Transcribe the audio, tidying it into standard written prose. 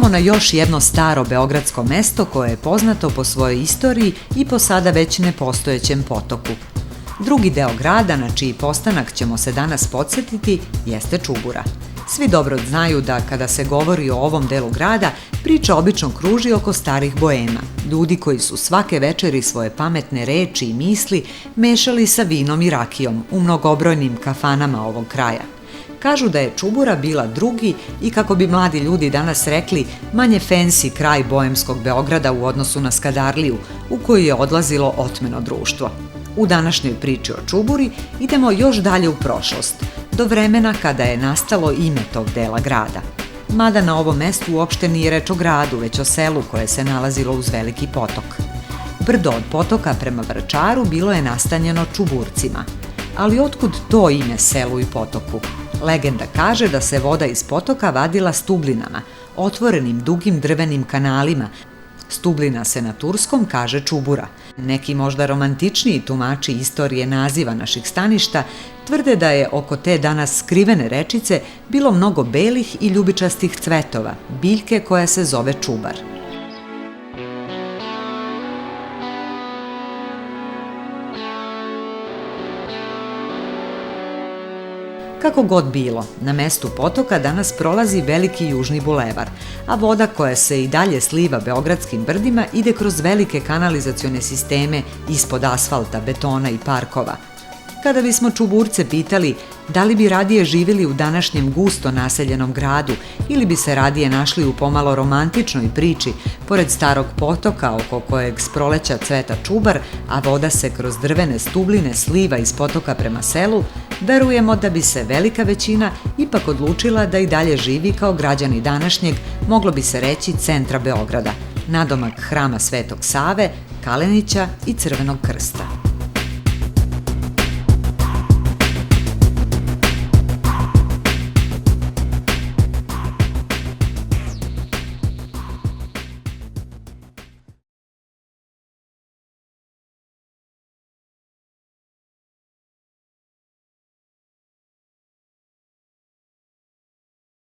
idemo na još jedno staro beogradsko mesto koje je poznato po svojoj istoriji i po sada već nepostojećem potoku. Drugi deo grada na čiji postanak ćemo se danas podsjetiti jeste Čubura. Svi dobro znaju da kada se govori o ovom delu grada, priča obično kruži oko starih boema, ljudi koji su svake večeri svoje pametne reči i misli mešali sa vinom i rakijom u mnogobrojnim kafanama ovog kraja. Kažu da je Čubura bila drugi i, kako bi mladi ljudi danas rekli, manje fancy kraj boemskog Beograda u odnosu na Skadarliju, u koju je odlazilo otmeno društvo. U današnjoj priči o Čuburi idemo još dalje u prošlost, do vremena kada je nastalo ime tog dela grada. Mada na ovom mestu uopšte nije reč o gradu, već o selu koje se nalazilo uz veliki potok. Brdo od potoka prema Vračaru bilo je nastanjeno Čuburcima. Ali otkud to ime selu i potoku? Legenda kaže da se voda iz potoka vadila stublinama, otvorenim dugim drvenim kanalima. Stublina se na turskom kaže Čubura. Neki možda romantičniji tumači istorije naziva naših staništa tvrde da je oko te danas skrivene rečice bilo mnogo belih i ljubičastih cvetova, biljke koja se zove čubar. Kako god bilo, na mestu potoka danas prolazi veliki južni bulevar, a voda koja se i dalje sliva beogradskim brdima ide kroz velike kanalizacione sisteme ispod asfalta, betona i parkova. Kada bismo Čuburce pitali da li bi radije živjeli u današnjem gusto naseljenom gradu ili bi se radije našli u pomalo romantičnoj priči pored starog potoka oko kojeg s proleća cveta čubar, a voda se kroz drvene stubline sliva iz potoka prema selu, verujemo da bi se velika većina ipak odlučila da i dalje živi kao građani današnjeg, moglo bi se reći, centra Beograda, nadomak hrama Svetog Save, Kalenića i Crvenog krsta.